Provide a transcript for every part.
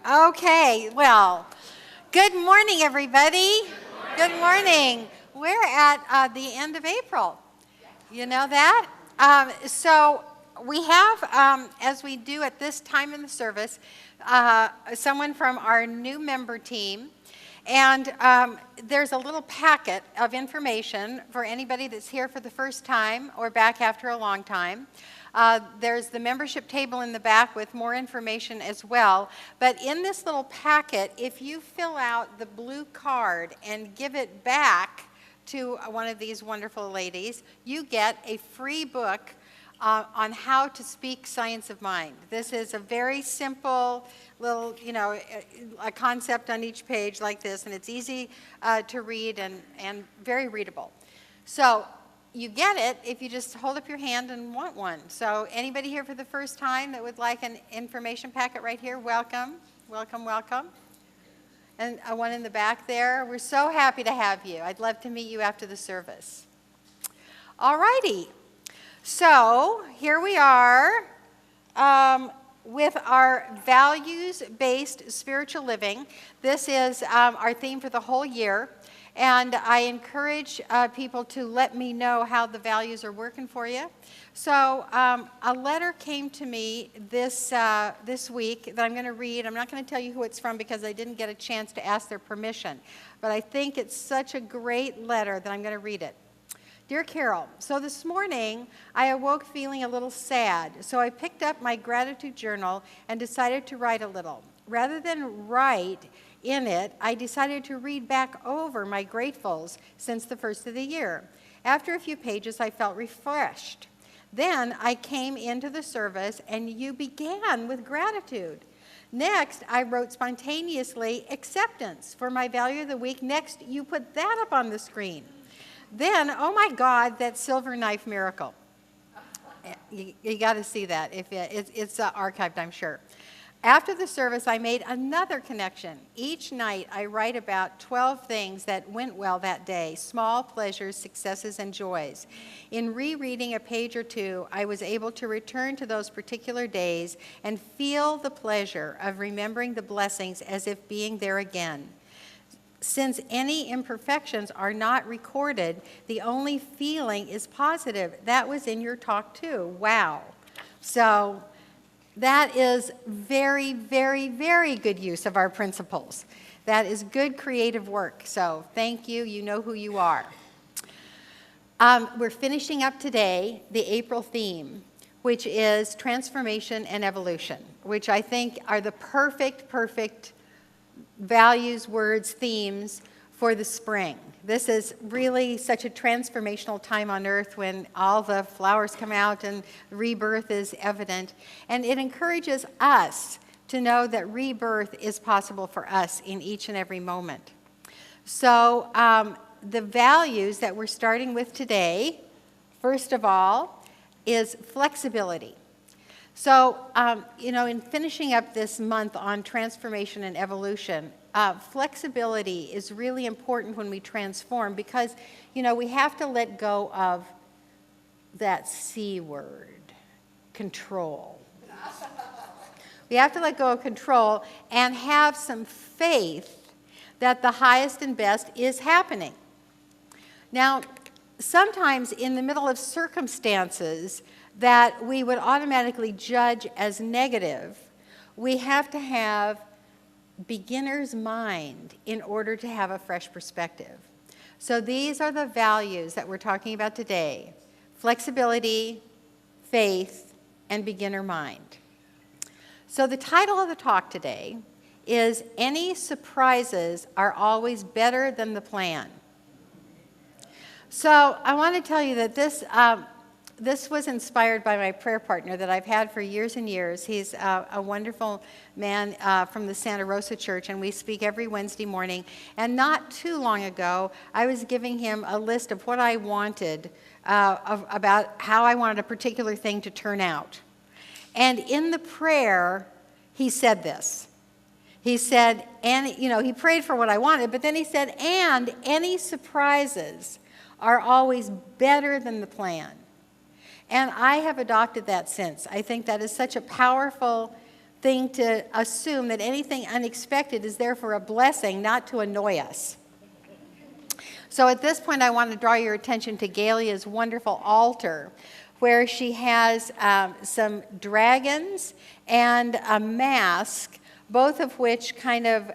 Okay, well, good morning, everybody. Good morning. We're at the end of April. You know that? So we have, as we do at this time in the service, someone from our new member team. And there's a little packet of information for anybody that's here for the first time or back after a long time. There's the membership table in the back with more information as well. But in this little packet, if you fill out the blue card and give it back to one of these wonderful ladies, you get a free book on how to speak science of mind. This is a very simple little, a concept on each page like this, and it's easy to read and very readable. So you get it if you just hold up your hand and want one. So anybody here for the first time that would like an information packet right here, welcome, welcome, welcome. And one in the back there. We're so happy to have you. I'd love to meet you after the service. All righty. So here we are with our values-based spiritual living. This is our theme for the whole year. And I encourage people to let me know how the values are working for you. So a letter came to me this week that I'm going to read. I'm not going to tell you who it's from because I didn't get a chance to ask their permission. But I think it's such a great letter that I'm going to read it. Dear Carol, so this morning I awoke feeling a little sad. So I picked up my gratitude journal and decided to write a little. Rather than write in it, I decided to read back over my gratefuls since the first of the year. After a few pages, I felt refreshed. Then I came into the service and you began with gratitude. Next, I wrote spontaneously acceptance for my value of the week. Next, you put that up on the screen. Then, oh my God, that silver knife miracle. You got to see that. If it's archived, I'm sure. After the service, I made another connection. Each night, I write about 12 things that went well that day, small pleasures, successes, and joys. In rereading a page or two, I was able to return to those particular days and feel the pleasure of remembering the blessings as if being there again. Since any imperfections are not recorded, the only feeling is positive. That was in your talk too. Wow. So that is very, very, very good use of our principles. That is good creative work. So thank you. You know who you are. We're finishing up today the April theme, which is transformation and evolution, which I think are the perfect values, words, themes for the spring. This is really such a transformational time on earth when all the flowers come out and rebirth is evident. And it encourages us to know that rebirth is possible for us in each and every moment. So the values that we're starting with today, first of all, is flexibility. So, in finishing up this month on transformation and evolution, flexibility is really important when we transform because, we have to let go of that C word, control. We have to let go of control and have some faith that the highest and best is happening. Now, sometimes in the middle of circumstances that we would automatically judge as negative, we have to have beginner's mind in order to have a fresh perspective. So these are the values that we're talking about today: flexibility, faith, and beginner mind. So the title of the talk today is Any Surprises Are Always Better Than the Plan. So I want to tell you that this was inspired by my prayer partner that I've had for years and years. He's a wonderful man from the Santa Rosa Church, and we speak every Wednesday morning. And not too long ago, I was giving him a list of what I wanted, about how I wanted a particular thing to turn out. And in the prayer, he said this. He said, and he prayed for what I wanted, but then he said, and any surprises are always better than the plan. And I have adopted that since. I think that is such a powerful thing to assume that anything unexpected is therefore a blessing, not to annoy us. So at this point, I want to draw your attention to Galia's wonderful altar, where she has some dragons and a mask, both of which kind of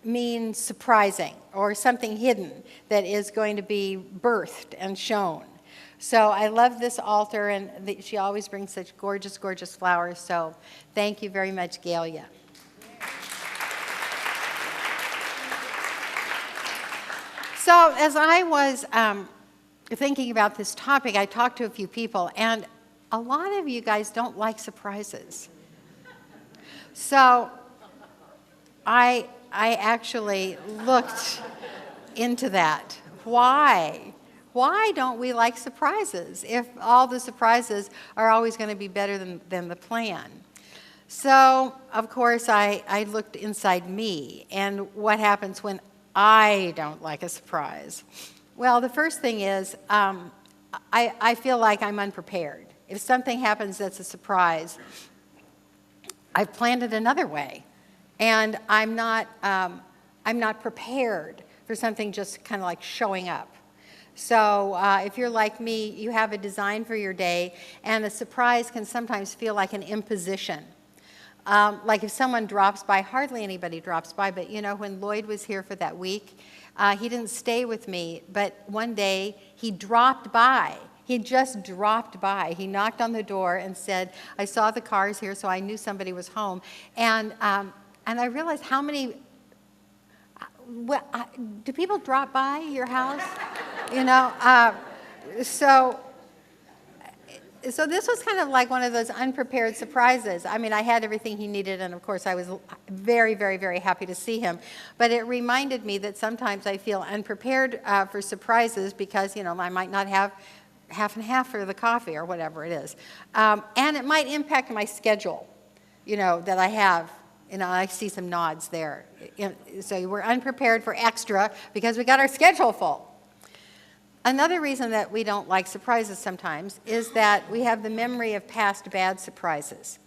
mean surprising or something hidden that is going to be birthed and shown. So I love this altar, and she always brings such gorgeous, gorgeous flowers. So thank you very much, Galia. So as I was thinking about this topic, I talked to a few people, and a lot of you guys don't like surprises. So I actually looked into that. Why? Why don't we like surprises if all the surprises are always going to be better than the plan? So, of course, I looked inside me, and what happens when I don't like a surprise? Well, the first thing is I feel like I'm unprepared. If something happens that's a surprise, I've planned it another way, and I'm not prepared for something just kind of like showing up. So if you're like me, you have a design for your day, and a surprise can sometimes feel like an imposition. Like if someone drops by, hardly anybody drops by, but you know, when Lloyd was here for that week, he didn't stay with me, but one day he dropped by. He just dropped by. He knocked on the door and said, I saw the cars here, so I knew somebody was home. And I realized how many, do people drop by your house? You know, so this was kind of like one of those unprepared surprises. I mean, I had everything he needed, and of course I was very, very, very happy to see him. But it reminded me that sometimes I feel unprepared for surprises because, you know, I might not have half and half for the coffee or whatever it is. And it might impact my schedule, you know, that I have. You know, I see some nods there. So we're unprepared for extra because we got our schedule full. Another reason that we don't like surprises sometimes is that we have the memory of past bad surprises.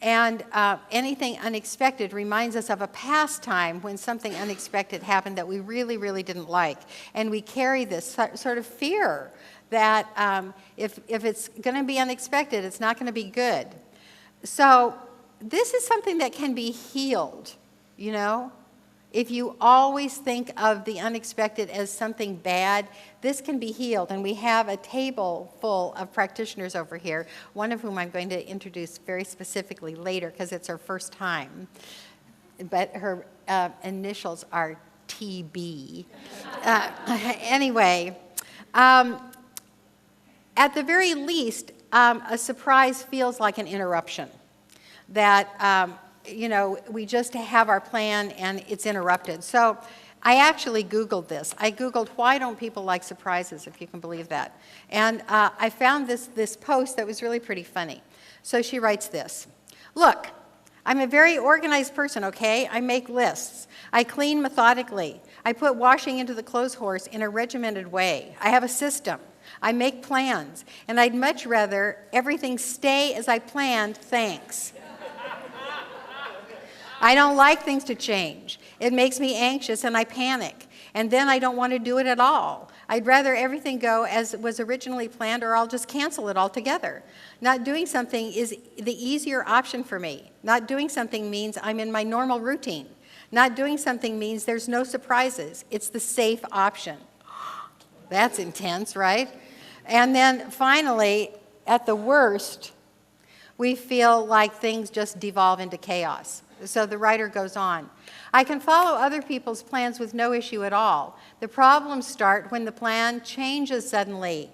And anything unexpected reminds us of a past time when something unexpected happened that we really, really didn't like. And we carry this sort of fear that if it's going to be unexpected, it's not going to be good. So this is something that can be healed, you know? If you always think of the unexpected as something bad, this can be healed. And we have a table full of practitioners over here, one of whom I'm going to introduce very specifically later because it's her first time. But her initials are TB. Anyway, at the very least, a surprise feels like an interruption. That you know, we just have our plan and it's interrupted. So I actually Googled this. I Googled, why don't people like surprises, if you can believe that. And I found this post that was really pretty funny. So she writes this. Look, I'm a very organized person, okay? I make lists. I clean methodically. I put washing into the clothes horse in a regimented way. I have a system. I make plans. And I'd much rather everything stay as I planned, thanks. I don't like things to change. It makes me anxious and I panic. And then I don't want to do it at all. I'd rather everything go as it was originally planned, or I'll just cancel it altogether. Not doing something is the easier option for me. Not doing something means I'm in my normal routine. Not doing something means there's no surprises. It's the safe option. That's intense, right? And then finally, at the worst, we feel like things just devolve into chaos. So the writer goes on. I can follow other people's plans with no issue at all. The problems start when the plan changes suddenly,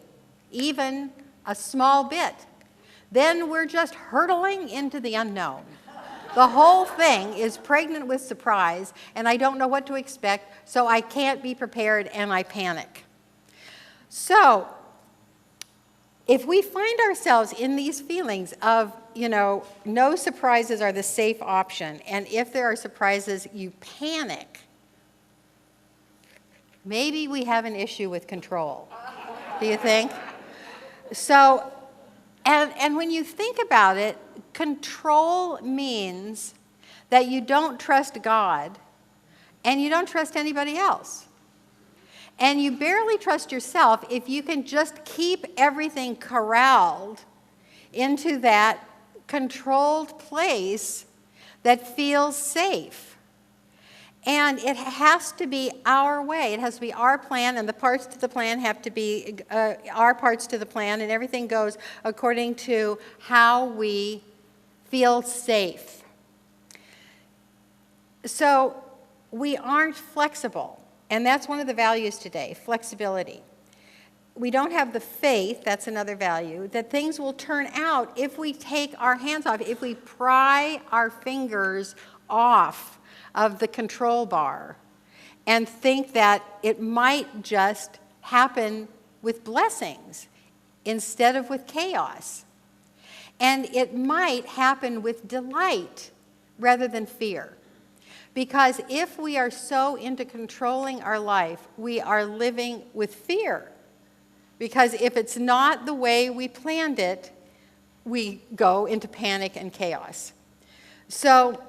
even a small bit. Then we're just hurtling into the unknown. The whole thing is pregnant with surprise, and I don't know what to expect, so I can't be prepared and I panic. So if we find ourselves in these feelings of, you know, no surprises are the safe option, and if there are surprises, you panic, maybe we have an issue with control. Do you think? So And when you think about it, control means that you don't trust God and you don't trust anybody else. And you barely trust yourself if you can just keep everything corralled into that controlled place that feels safe. And it has to be our way. It has to be our plan, and the parts to the plan have to be our parts to the plan, and everything goes according to how we feel safe. So we aren't flexible, and that's one of the values today, flexibility. We don't have the faith, that's another value, that things will turn out if we take our hands off, if we pry our fingers off of the control bar and think that it might just happen with blessings instead of with chaos. And it might happen with delight rather than fear. Because if we are so into controlling our life, we are living with fear. Because if it's not the way we planned it, we go into panic and chaos. So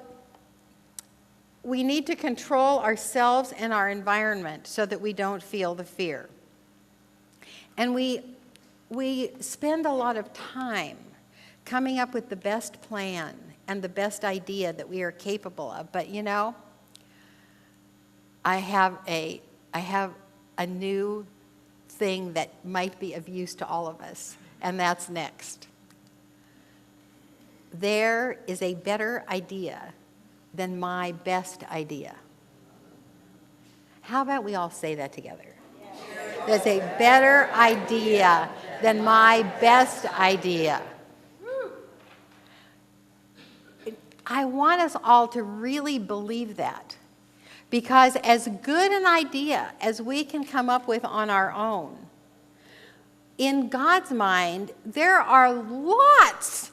we need to control ourselves and our environment so that we don't feel the fear. And we spend a lot of time coming up with the best plan and the best idea that we are capable of. But you know, I have a new thing that might be of use to all of us, and that's next. There is a better idea than my best idea. How about we all say that together? There's a better idea than my best idea. I want us all to really believe that, because as good an idea as we can come up with on our own, in God's mind, there are lots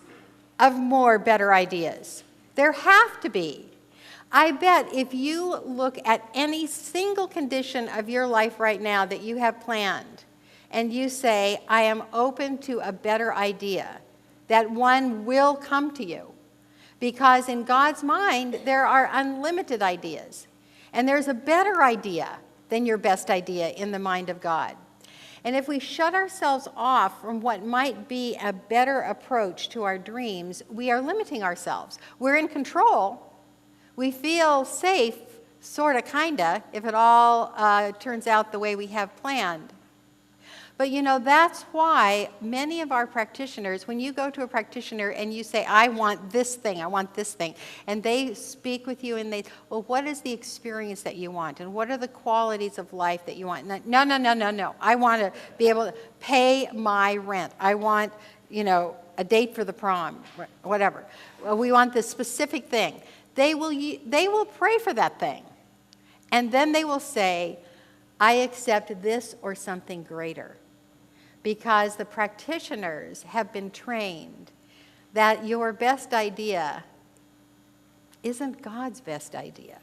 of more better ideas. There have to be. I bet if you look at any single condition of your life right now that you have planned, and you say, I am open to a better idea, that one will come to you. Because in God's mind, there are unlimited ideas. And there's a better idea than your best idea in the mind of God. And if we shut ourselves off from what might be a better approach to our dreams, we are limiting ourselves. We're in control. We feel safe, sort of, kind of, if it all turns out the way we have planned. But you know, that's why many of our practitioners, when you go to a practitioner and you say, I want this thing, and they speak with you and they, well, what is the experience that you want? And what are the qualities of life that you want? No. I want to be able to pay my rent. I want, a date for the prom, whatever. We want this specific thing. They will pray for that thing. And then they will say, I accept this or something greater. Because the practitioners have been trained that your best idea isn't God's best idea.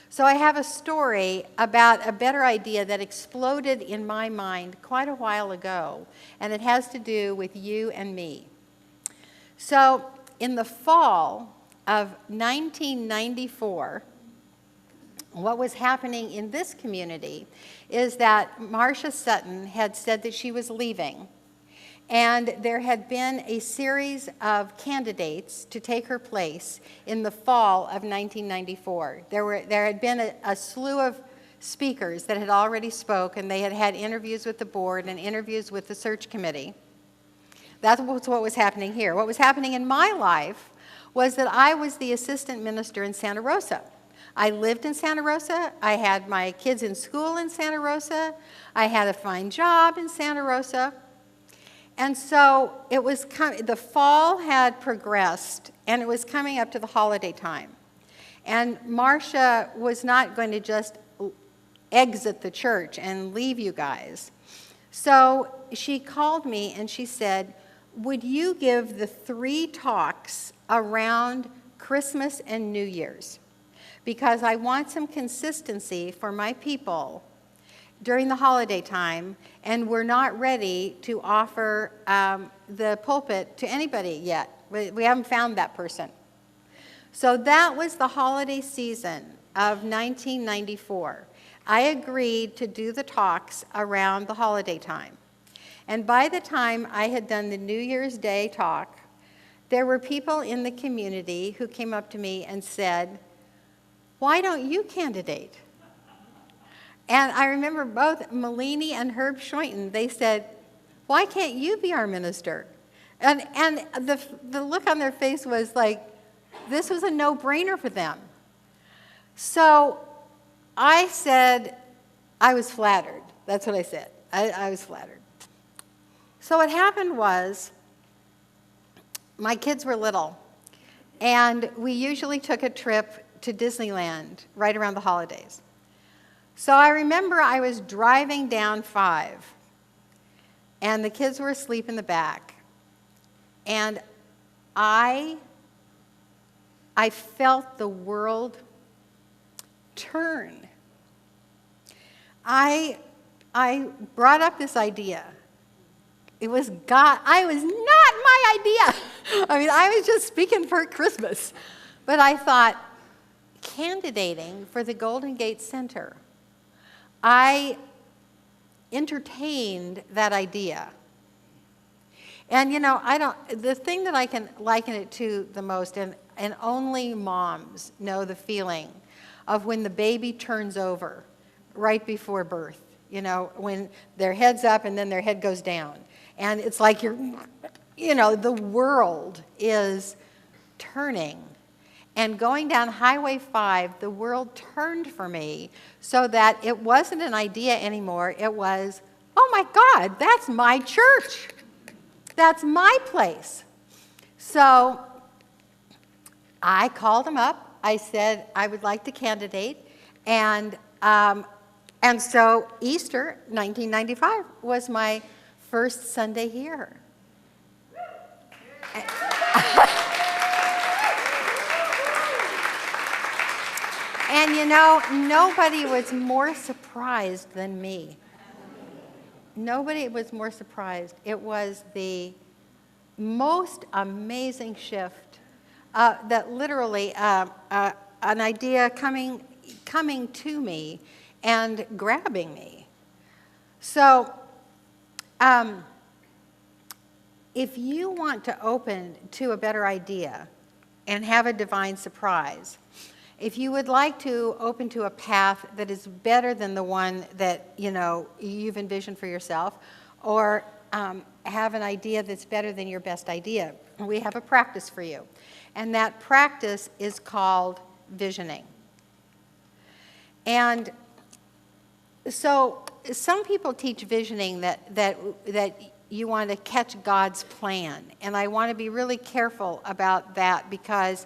So I have a story about a better idea that exploded in my mind quite a while ago, and it has to do with you and me. So in the fall of 1994, what was happening in this community is that Marcia Sutton had said that she was leaving, and there had been a series of candidates to take her place in the fall of 1994. There had been a slew of speakers that had already spoke, and they had had interviews with the board and interviews with the search committee. That's what was happening here. What was happening in my life was that I was the assistant minister in Santa Rosa. I lived in Santa Rosa. I had my kids in school in Santa Rosa. I had a fine job in Santa Rosa. And so it was the fall had progressed, and it was coming up to the holiday time. And Marcia was not going to just exit the church and leave you guys. So she called me and she said, would you give the 3 talks around Christmas and New Year's? Because I want some consistency for my people during the holiday time, and we're not ready to offer the pulpit to anybody yet. We haven't found that person. So that was the holiday season of 1994. I agreed to do the talks around the holiday time. And by the time I had done the New Year's Day talk, there were people in the community who came up to me and said, "Why don't you candidate?" And I remember both Malini and Herb Schointon, they said, "Why can't you be our minister?" And the look on their face was like, this was a no-brainer for them. So I said, I was flattered. That's what I said. I was flattered. So what happened was, my kids were little, and we usually took a trip to Disneyland right around the holidays. So I remember I was driving down 5, and the kids were asleep in the back, and I felt the world turn. I brought up this idea. It was God. I was not my idea. I mean, I was just speaking for Christmas. But I thought, candidating for the Golden Gate Center, I entertained that idea. And you know, the thing that I can liken it to the most, and only moms know the feeling of when the baby turns over right before birth, you know, when their head's up and then their head goes down. And it's like the world is turning. And going down Highway 5, the world turned for me so that it wasn't an idea anymore. It was, oh my God, that's my church. That's my place. So I called him up. I said I would like to candidate. And so Easter 1995 was my first Sunday here. And you know, nobody was more surprised than me. Nobody was more surprised. It was the most amazing shift that literally an idea coming to me and grabbing me. So if you want to open to a better idea and have a divine surprise, if you would like to open to a path that is better than the one that you've envisioned for yourself, or have an idea that's better than your best idea, we have a practice for you. And that practice is called visioning. And so some people teach visioning that you want to catch God's plan. And I want to be really careful about that, because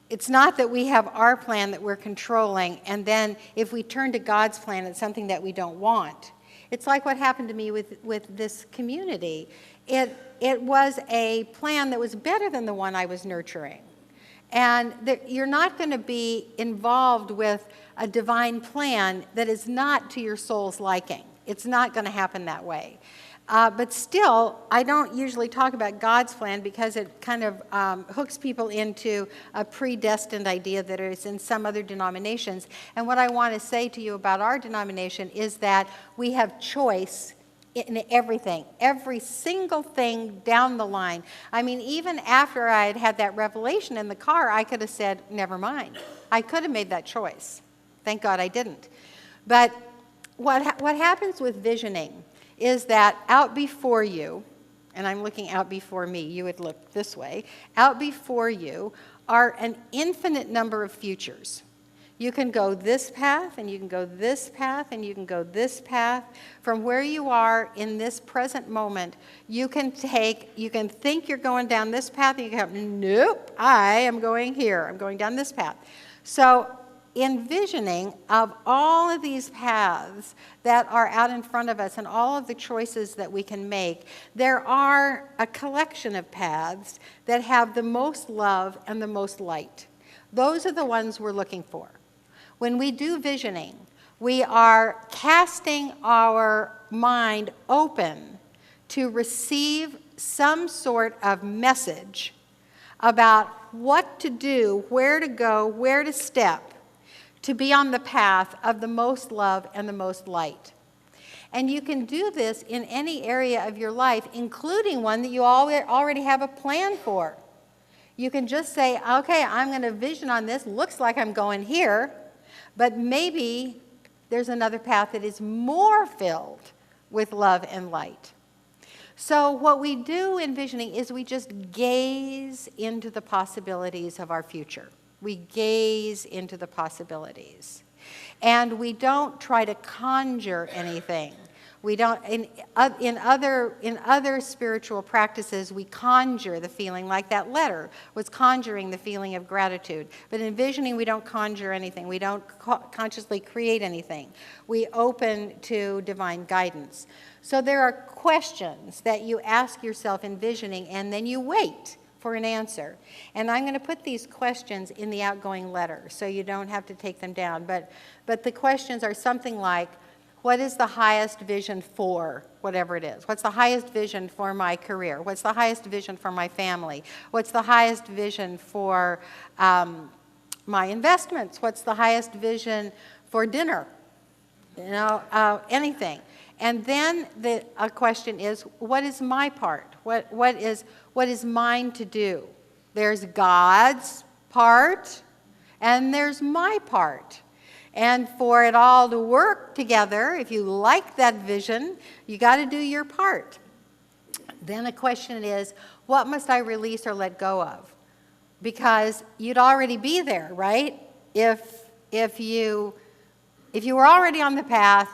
it's not that we have our plan that we're controlling, and then if we turn to God's plan, it's something that we don't want. It's like what happened to me with this community. It was a plan that was better than the one I was nurturing. And you're not going to be involved with a divine plan that is not to your soul's liking. It's not going to happen that way. But still, I don't usually talk about God's plan because it kind of hooks people into a predestined idea that is in some other denominations. And what I want to say to you about our denomination is that we have choice in everything, every single thing down the line. I mean, even after I had that revelation in the car, I could have said, never mind. I could have made that choice. Thank God I didn't. But what happens with visioning is that out before you, and I'm looking out before me, you would look this way, out before you are an infinite number of futures. You can go this path, and you can go this path, and you can go this path. From where you are in this present moment, you can think you're going down this path, and you can go, nope, I am going here. I'm going down this path. So envisioning of all of these paths that are out in front of us and all of the choices that we can make, there are a collection of paths that have the most love and the most light. Those are the ones we're looking for. When we do visioning, we are casting our mind open to receive some sort of message about what to do, where to go, where to step to be on the path of the most love and the most light. And you can do this in any area of your life, including one that you already have a plan for. You can just say, okay, I'm going to vision on this. Looks like I'm going here, but maybe there's another path that is more filled with love and light. So what we do in visioning is we just gaze into the possibilities of our future. We gaze into the possibilities. And we don't try to conjure anything. We don't, in other spiritual practices, we conjure the feeling, like that letter was conjuring the feeling of gratitude. But in visioning, we don't conjure anything. We don't consciously create anything. We open to divine guidance. So there are questions that you ask yourself in visioning, and then you wait for an answer. And I'm going to put these questions in the outgoing letter, so you don't have to take them down. But the questions are something like, what is the highest vision for whatever it is? What's the highest vision for my career? What's the highest vision for my family? What's the highest vision for my investments? What's the highest vision for dinner? Anything. And then a question is, what is my part? What is mine to do? There's God's part, and there's my part. And for it all to work together, if you like that vision, you got to do your part. Then a question is, what must I release or let go of? Because you'd already be there, right? If you were already on the path,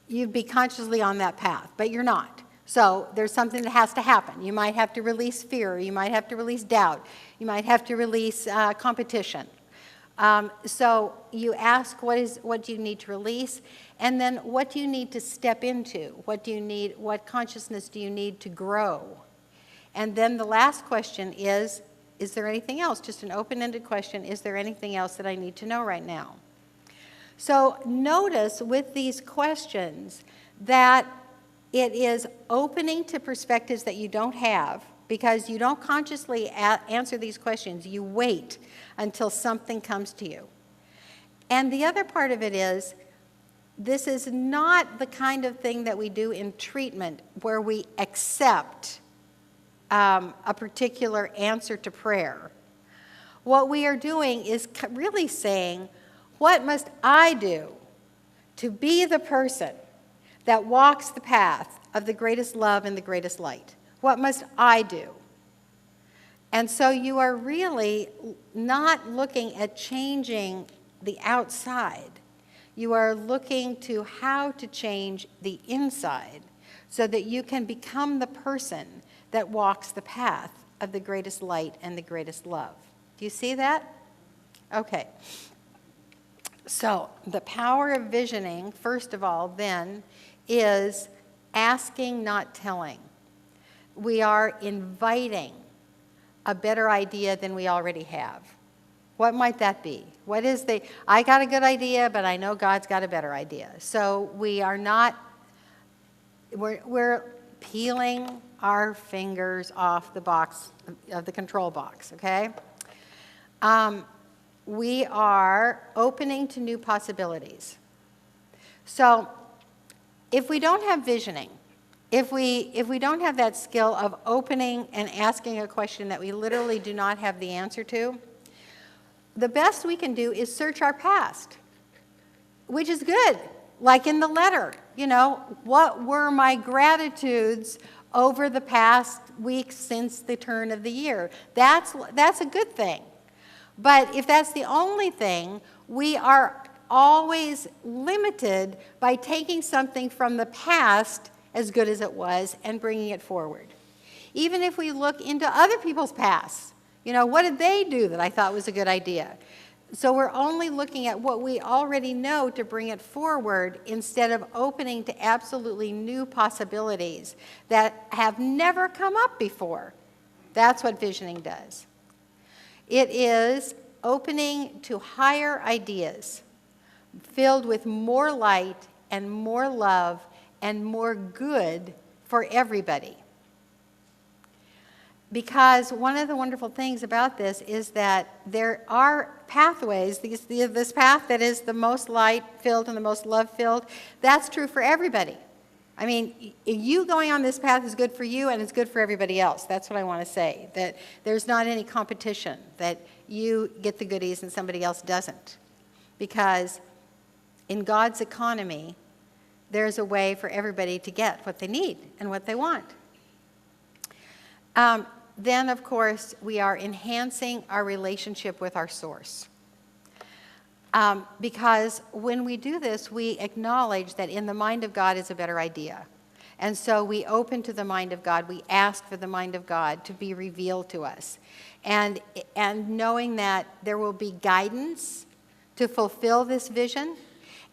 you'd be consciously on that path, but you're not. So there's something that has to happen. You might have to release fear. You might have to release doubt. You might have to release competition. So you ask, what do you need to release? And then what do you need to step into? What consciousness do you need to grow? And then the last question is there anything else? Just an open-ended question, is there anything else that I need to know right now? So notice with these questions that it is opening to perspectives that you don't have, because you don't consciously answer these questions. You wait until something comes to you. And the other part of it is, this is not the kind of thing that we do in treatment where we accept a particular answer to prayer. What we are doing is really saying, what must I do to be the person that walks the path of the greatest love and the greatest light? What must I do? And so you are really not looking at changing the outside. You are looking to how to change the inside so that you can become the person that walks the path of the greatest light and the greatest love. Do you see that? Okay. So the power of visioning, first of all, then, is asking, not telling. We are inviting a better idea than we already have. What might that be? I got a good idea, but I know God's got a better idea. So we're peeling our fingers off the box, of the control box, okay? We are opening to new possibilities. So if we don't have visioning, if we don't have that skill of opening and asking a question that we literally do not have the answer to, the best we can do is search our past, which is good. Like in the letter, what were my gratitudes over the past week since the turn of the year? That's a good thing. But if that's the only thing, we are always limited by taking something from the past, as good as it was, and bringing it forward. Even if we look into other people's pasts, what did they do that I thought was a good idea? So we're only looking at what we already know to bring it forward, instead of opening to absolutely new possibilities that have never come up before. That's what visioning does. It is opening to higher ideas, filled with more light and more love and more good for everybody. Because one of the wonderful things about this is that there are pathways, this path that is the most light-filled and the most love-filled, that's true for everybody. I mean, you going on this path is good for you and it's good for everybody else. That's what I want to say, that there's not any competition, that you get the goodies and somebody else doesn't. Because in God's economy, there's a way for everybody to get what they need and what they want. Then, of course, we are enhancing our relationship with our source. Because when we do this, we acknowledge that in the mind of God is a better idea. And so we open to the mind of God. We ask for the mind of God to be revealed to us. And knowing that there will be guidance to fulfill this vision.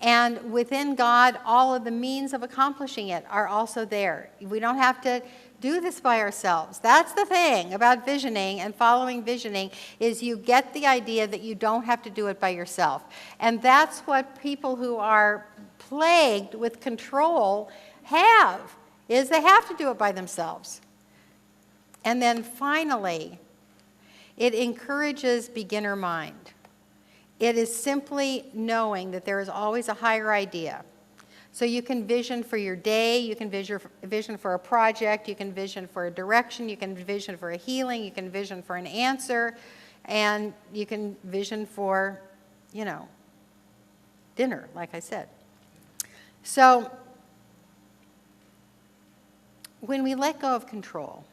And within God, all of the means of accomplishing it are also there. We don't have to do this by ourselves. That's the thing about visioning and following visioning, is you get the idea that you don't have to do it by yourself. And that's what people who are plagued with control have, is they have to do it by themselves. And then finally, it encourages beginner mind. It is simply knowing that there is always a higher idea. So you can vision for your day, you can vision for a project, you can vision for a direction, you can vision for a healing, you can vision for an answer, and you can vision for, dinner, like I said. So when we let go of control,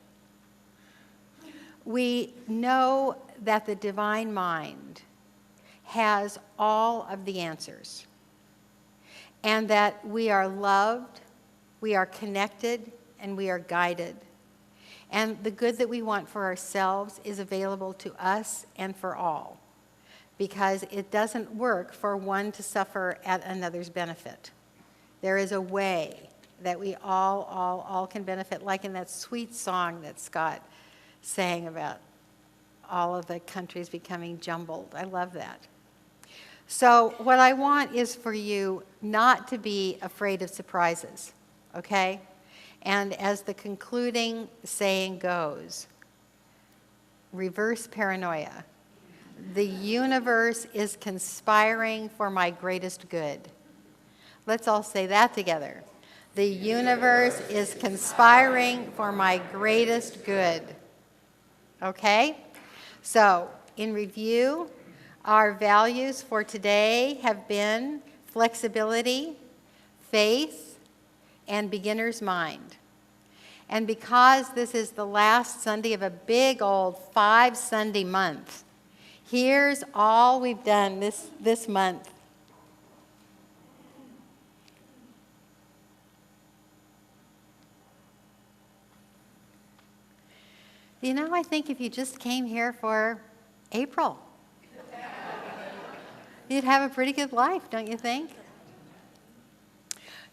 we know that the divine mind has all of the answers, and that we are loved, we are connected, and we are guided. And the good that we want for ourselves is available to us and for all, because it doesn't work for one to suffer at another's benefit. There is a way that we all can benefit, like in that sweet song that Scott sang about all of the countries becoming jumbled. I love that. So what I want is for you not to be afraid of surprises, okay? And as the concluding saying goes, reverse paranoia. The universe is conspiring for my greatest good. Let's all say that together. The universe is conspiring for my greatest good. Okay? So, in review, our values for today have been flexibility, faith, and beginner's mind. And because this is the last Sunday of a big old 5-Sunday month, here's all we've done this month. I think if you just came here for April, you'd have a pretty good life, don't you think?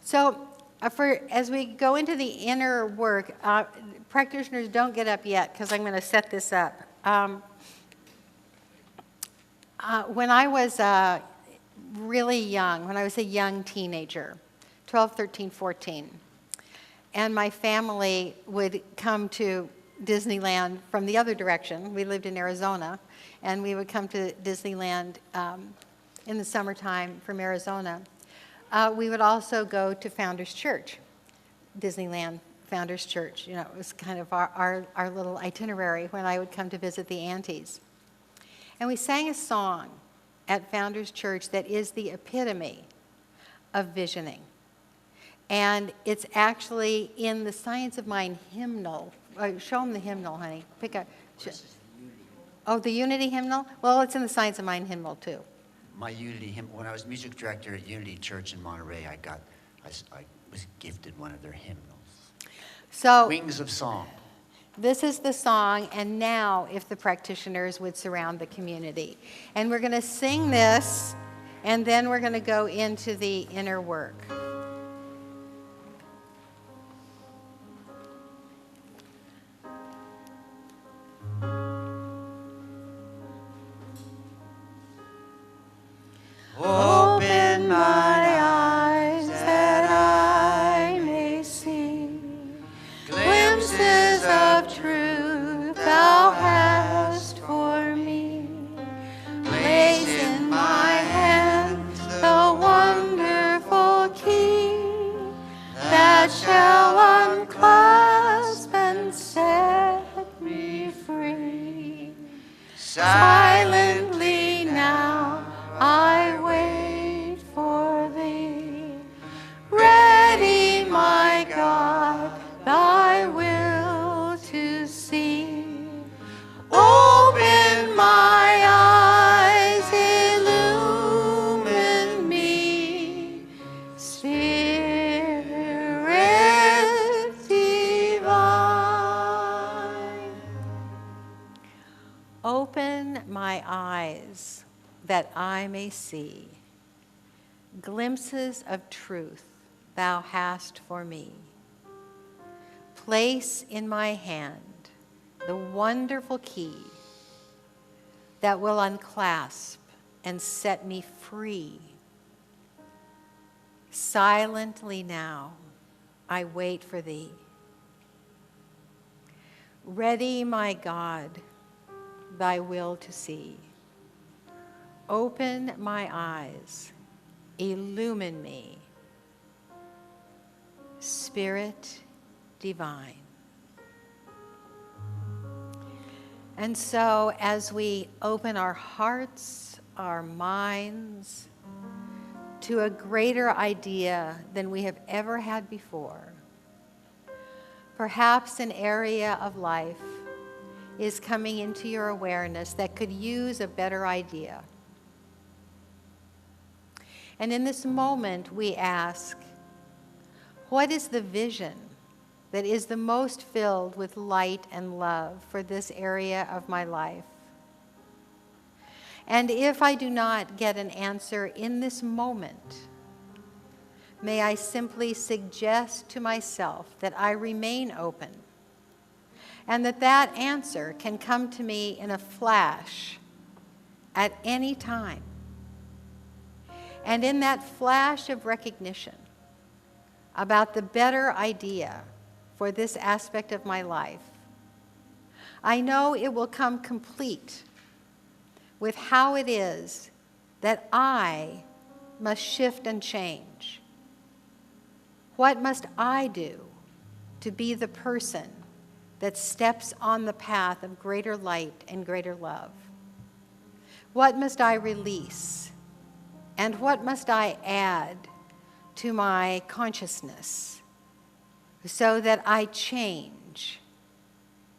So, as we go into the inner work, practitioners, don't get up yet because I'm going to set this up. When I was really young, when I was a young teenager, 12, 13, 14, and my family would come to Disneyland from the other direction. We lived in Arizona, and we would come to Disneyland in the summertime from Arizona. We would also go to Founders Church, Disneyland Founders Church. It was kind of our little itinerary when I would come to visit the aunties. And we sang a song at Founders Church that is the epitome of visioning. And it's actually in the Science of Mind hymnal. Show them the hymnal, honey. Pick up. Oh, the Unity hymnal? Well, it's in the Science of Mind hymnal, too. My Unity hymn, when I was music director at Unity Church in Monterey, I was gifted one of their hymnals. So, Wings of Song. This is the song, and now if the practitioners would surround the community. And we're going to sing this, and then we're going to go into the inner work. Open my eyes that I may see glimpses of truth that I may see. Glimpses of truth thou hast for me. Place in my hand the wonderful key that will unclasp and set me free. Silently now I wait for thee. Ready, my God, thy will to see. Open my eyes, illumine me. Spirit divine. And so as we open our hearts, our minds to a greater idea than we have ever had before, perhaps an area of life is coming into your awareness that could use a better idea. And in this moment, we ask, what is the vision that is the most filled with light and love for this area of my life? And if I do not get an answer in this moment, may I simply suggest to myself that I remain open, and that answer can come to me in a flash at any time. And in that flash of recognition about the better idea for this aspect of my life, I know it will come complete with how it is that I must shift and change. What must I do to be the person that steps on the path of greater light and greater love? What must I release? And what must I add to my consciousness so that I change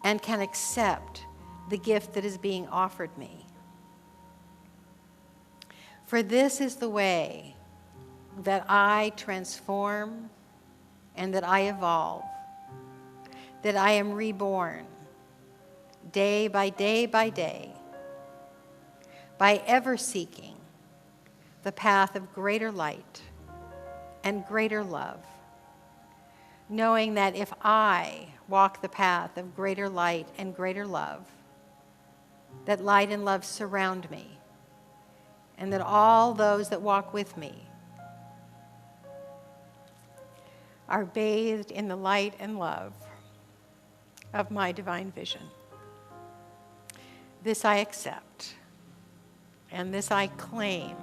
and can accept the gift that is being offered me? For this is the way that I transform and that I evolve, that I am reborn day by day by day, by ever seeking the path of greater light and greater love, knowing that if I walk the path of greater light and greater love, that light and love surround me, and that all those that walk with me are bathed in the light and love of my divine vision. This I accept, and this I claim,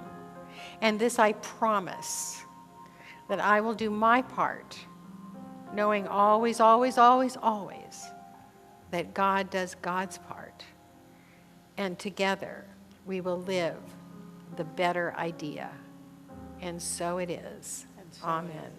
and this I promise, that I will do my part, knowing always, always, always, always that God does God's part, and together we will live the better idea. And so it is. Amen.